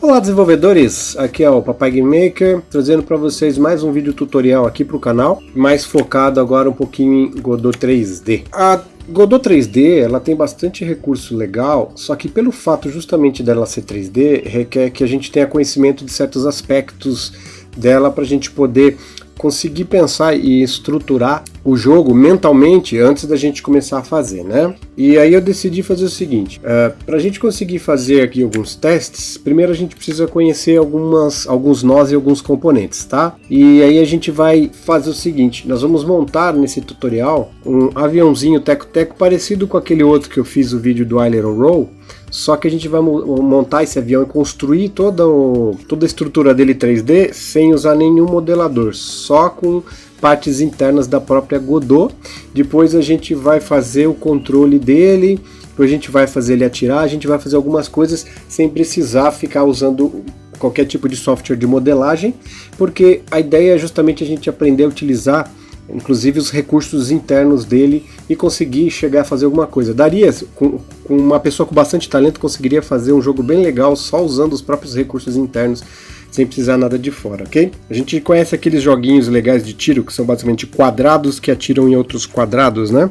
Olá desenvolvedores, aqui é o Papai Game Maker, trazendo para vocês mais um vídeo tutorial aqui para o canal, mais focado agora um pouquinho em Godot 3D. A Godot 3D ela tem bastante recurso legal, só que pelo fato justamente dela ser 3D, requer que a gente tenha conhecimento de certos aspectos dela para a gente poder conseguir pensar e estruturar o jogo mentalmente antes da gente começar a fazer, né? E aí eu decidi fazer o seguinte, para a gente conseguir fazer aqui alguns testes, primeiro a gente precisa conhecer alguns nós e alguns componentes, tá? E aí a gente vai fazer o seguinte, nós vamos montar nesse tutorial um aviãozinho teco-teco parecido com aquele outro que eu fiz o vídeo do Aileron Roll, só que a gente vai montar esse avião e construir toda a estrutura dele 3D sem usar nenhum modelador, só com partes internas da própria Godot. Depois a gente vai fazer o controle dele, depois a gente vai fazer ele atirar, a gente vai fazer algumas coisas sem precisar ficar usando qualquer tipo de software de modelagem, porque a ideia é justamente a gente aprender a utilizar inclusive os recursos internos dele e conseguir chegar a fazer alguma coisa. Daria, com uma pessoa com bastante talento, conseguiria fazer um jogo bem legal só usando os próprios recursos internos, sem precisar nada de fora, ok? A gente conhece aqueles joguinhos legais de tiro, que são basicamente quadrados que atiram em outros quadrados, né?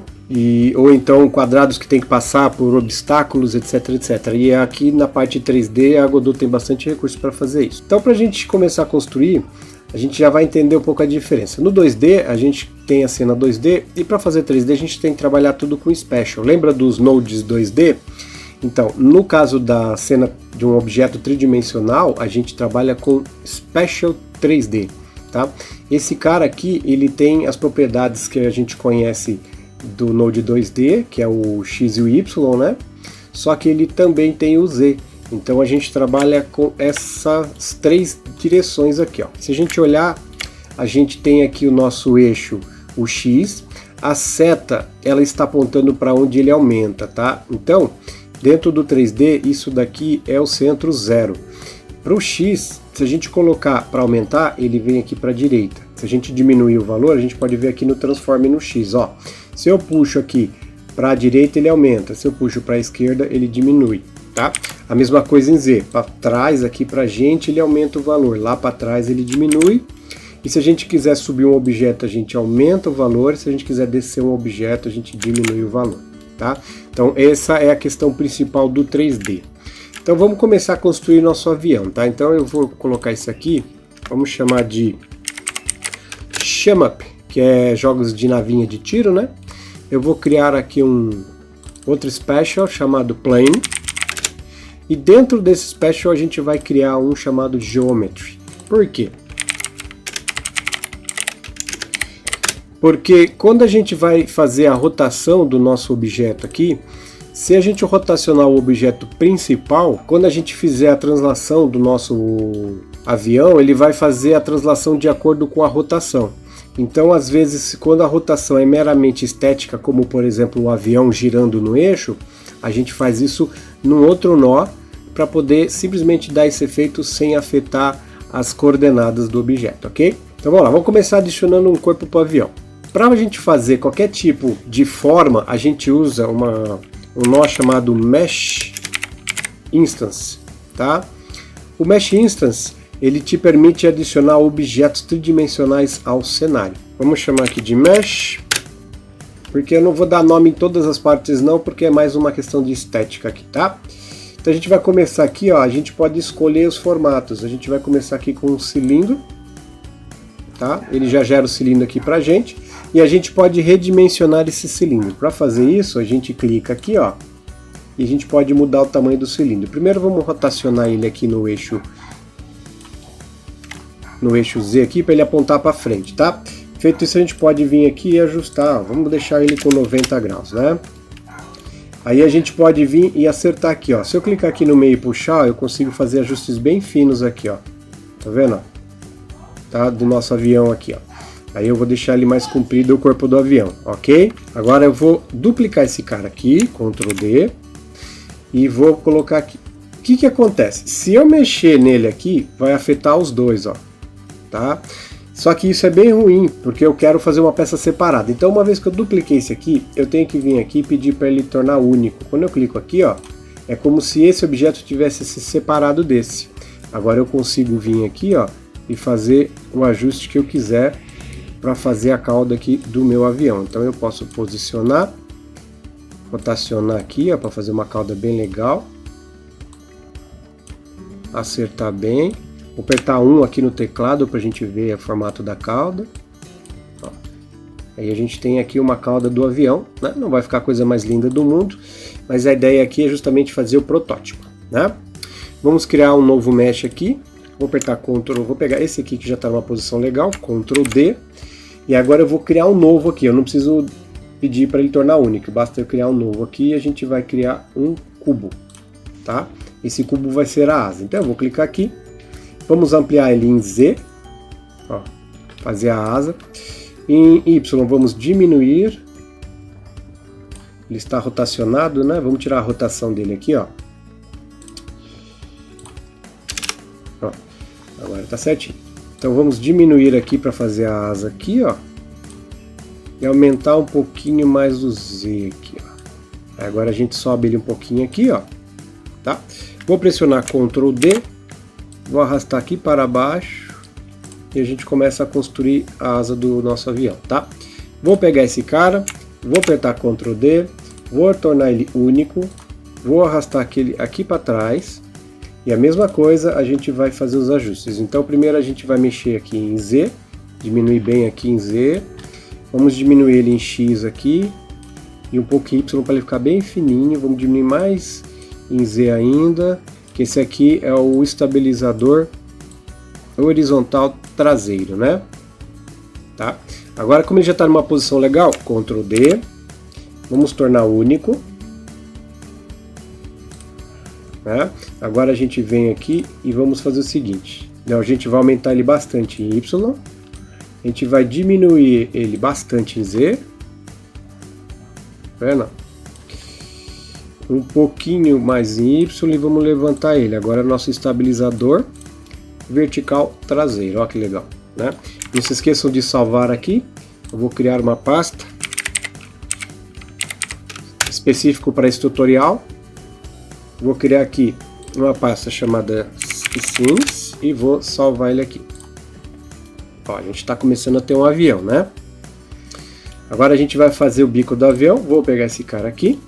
Ou então quadrados que tem que passar por obstáculos, etc, etc. E aqui na parte 3D a Godot tem bastante recurso para fazer isso. Então, para a gente começar a construir, a gente já vai entender um pouco a diferença. No 2D, a gente tem a cena 2D, e para fazer 3D a gente tem que trabalhar tudo com Special. Lembra dos nodes 2D? Então, no caso da cena de um objeto tridimensional, a gente trabalha com Special 3D, tá? Esse cara aqui, ele tem as propriedades que a gente conhece do Node 2D, que é o X e o Y, né? Só que ele também tem o Z. Então a gente trabalha com essas três direções aqui, ó. Se a gente olhar, a gente tem aqui o nosso eixo, o X. A seta, ela está apontando para onde ele aumenta, tá? Então, dentro do 3D, isso daqui é o centro zero. Para o X, se a gente colocar para aumentar, ele vem aqui para a direita. Se a gente diminuir o valor, a gente pode ver aqui no Transform no X, ó. Se eu puxo aqui para a direita, ele aumenta. Se eu puxo para a esquerda, ele diminui, tá? A mesma coisa em Z, para trás aqui para a gente ele aumenta o valor, lá para trás ele diminui, e se a gente quiser subir um objeto a gente aumenta o valor, se a gente quiser descer um objeto a gente diminui o valor, tá? Então essa é a questão principal do 3D. Então vamos começar a construir nosso avião, tá? Então eu vou colocar isso aqui, vamos chamar de Shmup, que é jogos de navinha de tiro, né? Eu vou criar aqui outro special chamado Plane. E dentro desse special a gente vai criar um chamado Geometry. Por quê? Porque quando a gente vai fazer a rotação do nosso objeto aqui, se a gente rotacionar o objeto principal, quando a gente fizer a translação do nosso avião, ele vai fazer a translação de acordo com a rotação. Então, às vezes, quando a rotação é meramente estética, como por exemplo o avião girando no eixo, a gente faz isso num outro nó, para poder simplesmente dar esse efeito sem afetar as coordenadas do objeto, ok? Então vamos lá, vamos começar adicionando um corpo para o avião. Para a gente fazer qualquer tipo de forma, a gente usa um nó chamado Mesh Instance, tá? O Mesh Instance, ele te permite adicionar objetos tridimensionais ao cenário. Vamos chamar aqui de Mesh, porque eu não vou dar nome em todas as partes não, porque é mais uma questão de estética aqui, tá? Então a gente vai começar aqui, ó, a gente pode escolher os formatos. A gente vai começar aqui com um cilindro, tá? Ele já gera o cilindro aqui pra gente. E a gente pode redimensionar esse cilindro. Para fazer isso, a gente clica aqui, ó, e a gente pode mudar o tamanho do cilindro. Primeiro vamos rotacionar ele aqui no eixo Z aqui, para ele apontar para frente, tá? Feito isso, a gente pode vir aqui e ajustar, ó, vamos deixar ele com 90 graus, né? Aí a gente pode vir e acertar aqui, ó. Se eu clicar aqui no meio e puxar, eu consigo fazer ajustes bem finos aqui, ó. Tá vendo? Tá? Do nosso avião aqui, ó. Aí eu vou deixar ele mais comprido o corpo do avião, ok? Agora eu vou duplicar esse cara aqui, Ctrl D, e vou colocar aqui. O que acontece? Se eu mexer nele aqui, vai afetar os dois, ó. Tá? Só que isso é bem ruim, porque eu quero fazer uma peça separada. Então, uma vez que eu dupliquei esse aqui, eu tenho que vir aqui e pedir para ele tornar único. Quando eu clico aqui, ó, é como se esse objeto tivesse se separado desse. Agora eu consigo vir aqui, ó, e fazer o ajuste que eu quiser para fazer a cauda aqui do meu avião. Então eu posso posicionar, rotacionar aqui, ó, para fazer uma cauda bem legal. Acertar bem. Vou apertar 1 aqui no teclado para a gente ver o formato da cauda. Ó. Aí a gente tem aqui uma cauda do avião, né? Não vai ficar a coisa mais linda do mundo, mas a ideia aqui é justamente fazer o protótipo, né? Vamos criar um novo mesh aqui. Vou apertar Ctrl, vou pegar esse aqui que já está numa posição legal, Ctrl D. E agora eu vou criar um novo aqui. Eu não preciso pedir para ele tornar único, basta eu criar um novo aqui e a gente vai criar um cubo, tá? Esse cubo vai ser a asa. Então eu vou clicar aqui. Vamos ampliar ele em Z, ó, fazer a asa. Em Y vamos diminuir. Ele está rotacionado, né? Vamos tirar a rotação dele aqui, ó. Ó, agora tá certinho. Então vamos diminuir aqui para fazer a asa aqui, ó. E aumentar um pouquinho mais o Z aqui, ó. Agora a gente sobe ele um pouquinho aqui, ó. Tá? Vou pressionar Ctrl D. Vou arrastar aqui para baixo e a gente começa a construir a asa do nosso avião, tá? Vou pegar esse cara, vou apertar Ctrl D, vou tornar ele único, vou arrastar aquele aqui para trás e a mesma coisa a gente vai fazer os ajustes. Então primeiro a gente vai mexer aqui em Z, diminuir bem aqui em Z, vamos diminuir ele em X aqui e um pouco em Y para ele ficar bem fininho, vamos diminuir mais em Z ainda, que esse aqui é o estabilizador horizontal traseiro, né? Tá? Agora, como ele já está numa posição legal, Ctrl D, vamos tornar único. Né? Agora a gente vem aqui e vamos fazer o seguinte, então, a gente vai aumentar ele bastante em Y, a gente vai diminuir ele bastante em Z, tá vendo? Um pouquinho mais em Y e vamos levantar ele. Agora é nosso estabilizador vertical traseiro, olha que legal, né? Não se esqueçam de salvar aqui. Eu vou criar uma pasta específico para esse tutorial. Vou criar aqui uma pasta chamada Scenes e vou salvar ele aqui. Ó, a gente está começando a ter um avião, né? Agora a gente vai fazer o bico do avião. Vou pegar esse cara aqui.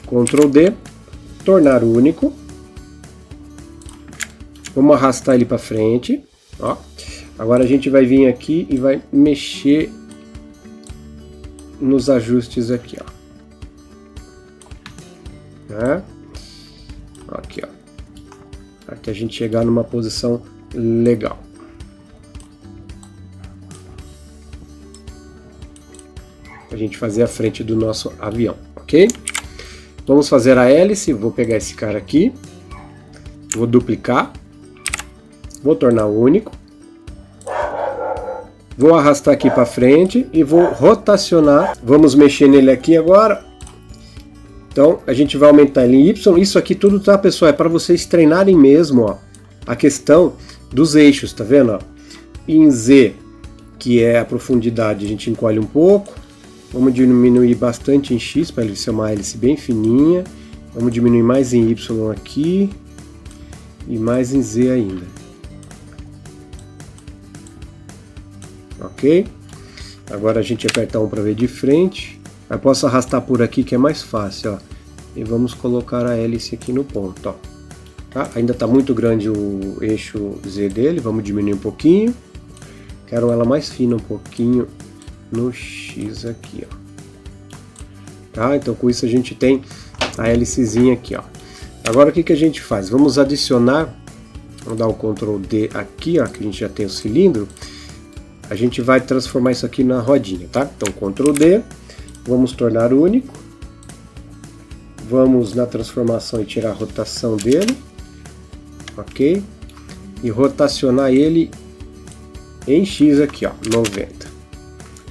Ctrl D, tornar único. Vamos arrastar ele para frente. Ó. Agora a gente vai vir aqui e vai mexer nos ajustes aqui, ó. Né? Aqui, ó. Até a gente chegar numa posição legal. A gente fazer a frente do nosso avião, ok? Vamos fazer a hélice, vou pegar esse cara aqui, vou duplicar, vou tornar único, vou arrastar aqui para frente e vou rotacionar, vamos mexer nele aqui agora, então a gente vai aumentar ele em Y, isso aqui tudo, tá pessoal, é para vocês treinarem mesmo, ó, a questão dos eixos, tá vendo? Ó? Em Z, que é a profundidade, a gente encolhe um pouco. Vamos diminuir bastante em X para ele ser uma hélice bem fininha. Vamos diminuir mais em Y aqui e mais em Z ainda. Ok? Agora a gente aperta um para ver de frente. Eu posso arrastar por aqui que é mais fácil, ó. E vamos colocar a hélice aqui no ponto, ó. Tá? Ainda está muito grande o eixo Z dele. Vamos diminuir um pouquinho. Quero ela mais fina um pouquinho no X aqui, ó. Tá? Então com isso a gente tem a hélicezinha aqui, ó. Agora o que que a gente faz? Vamos adicionar, vamos dar um Ctrl D aqui, ó, que a gente já tem o cilindro. A gente vai transformar isso aqui na rodinha, tá? Então Ctrl D, vamos tornar único. Vamos na transformação e tirar a rotação dele, ok? E rotacionar ele em X aqui, ó, 90.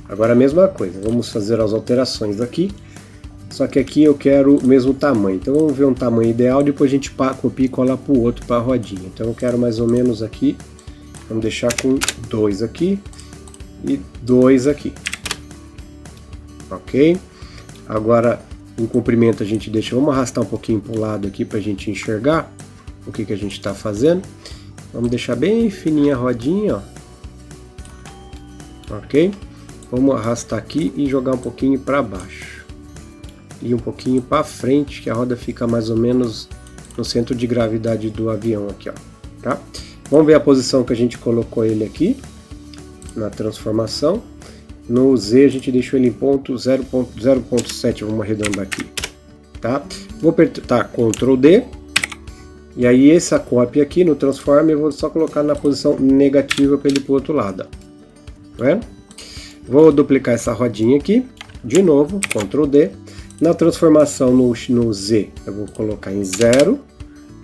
Agora a mesma coisa, vamos fazer as alterações aqui, só que aqui eu quero o mesmo tamanho, então vamos ver um tamanho ideal, depois a gente copia e cola para o outro, para a rodinha. Então eu quero mais ou menos aqui, vamos deixar com 2 aqui e 2 aqui, ok? Agora em comprimento a gente deixa, vamos arrastar um pouquinho para o lado aqui para a gente enxergar o que que a gente está fazendo. Vamos deixar bem fininha a rodinha, ó. Ok? Vamos arrastar aqui e jogar um pouquinho para baixo. E um pouquinho para frente, que a roda fica mais ou menos no centro de gravidade do avião aqui, ó. Tá? Vamos ver a posição que a gente colocou ele aqui, na transformação. No Z a gente deixou ele em ponto 0.7, vamos arredondar aqui. Tá? Vou apertar Ctrl D. E aí essa cópia aqui no Transform eu vou só colocar na posição negativa para ele ir para o outro lado. Tá vendo? Vou duplicar essa rodinha aqui. De novo, Ctrl D. Na transformação no Z eu vou colocar em 0.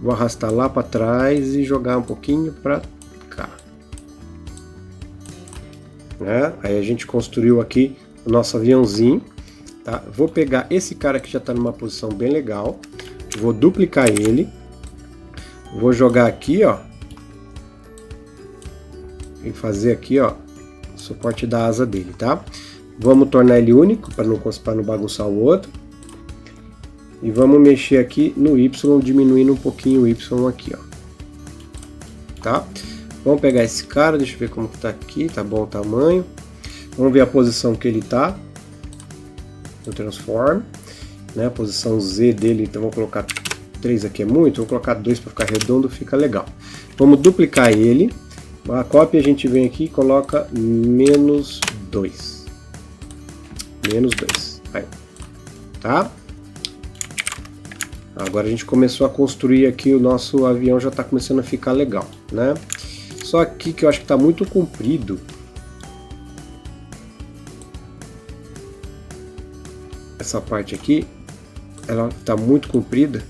Vou arrastar lá para trás e jogar um pouquinho para cá. Né? Aí a gente construiu aqui o nosso aviãozinho. Tá? Vou pegar esse cara que já está numa posição bem legal. Vou duplicar ele. Vou jogar aqui, ó, e fazer aqui, ó, o suporte da asa dele, tá? Vamos tornar ele único para não bagunçar o outro. E vamos mexer aqui no Y, diminuindo um pouquinho o Y aqui, ó. Tá? Vamos pegar esse cara, deixa eu ver como que tá aqui, tá bom o tamanho. Vamos ver a posição que ele tá no Transform, né? A posição Z dele, então vou colocar 3 aqui é muito, vou colocar 2 para ficar redondo, fica legal. Vamos duplicar ele. A cópia a gente vem aqui e coloca -2. -2. Aí. Tá? Agora a gente começou a construir aqui, o nosso avião já está começando a ficar legal, né? Só aqui que eu acho que está muito comprido. Essa parte aqui, ela está muito comprida.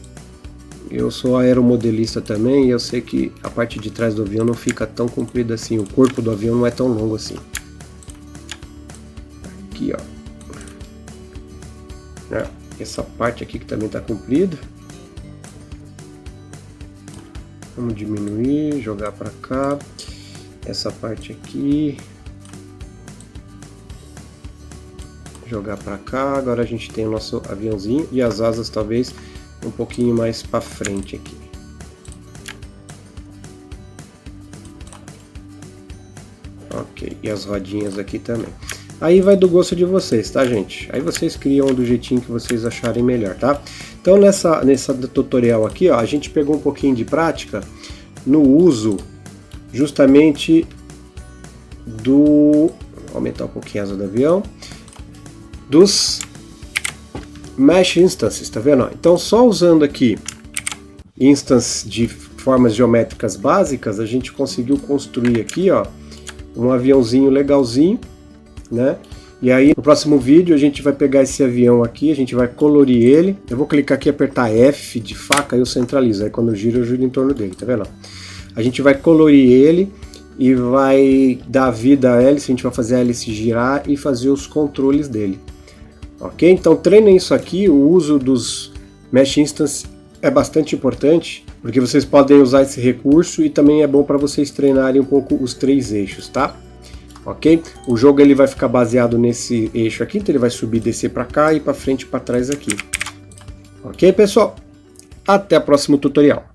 Eu sou aeromodelista também e eu sei que a parte de trás do avião não fica tão comprida assim. O corpo do avião não é tão longo assim. Aqui, ó. Essa parte aqui que também está comprida. Vamos diminuir, jogar para cá. Essa parte aqui. Jogar para cá. Agora a gente tem o nosso aviãozinho e as asas talvez um pouquinho mais para frente aqui. Ok, e as rodinhas aqui também. Aí vai do gosto de vocês, tá, gente? Aí vocês criam do jeitinho que vocês acharem melhor, tá? Então nessa tutorial aqui, ó, a gente pegou um pouquinho de prática no uso justamente do... Vou aumentar um pouquinho a asa do avião. Dos Mesh Instances, tá vendo? Então só usando aqui instances de formas geométricas básicas, a gente conseguiu construir aqui, ó, um aviãozinho legalzinho, né? E aí no próximo vídeo a gente vai pegar esse avião aqui, a gente vai colorir ele. Eu vou clicar aqui e apertar F de faca e eu centralizo. Aí quando eu giro em torno dele, tá vendo? A gente vai colorir ele e vai dar vida à hélice, a gente vai fazer a hélice girar e fazer os controles dele. Ok? Então treinem isso aqui, o uso dos Mesh Instance é bastante importante, porque vocês podem usar esse recurso e também é bom para vocês treinarem um pouco os 3 eixos, tá? Ok? O jogo ele vai ficar baseado nesse eixo aqui, então ele vai subir e descer para cá e para frente e para trás aqui. Ok, pessoal? Até o próximo tutorial.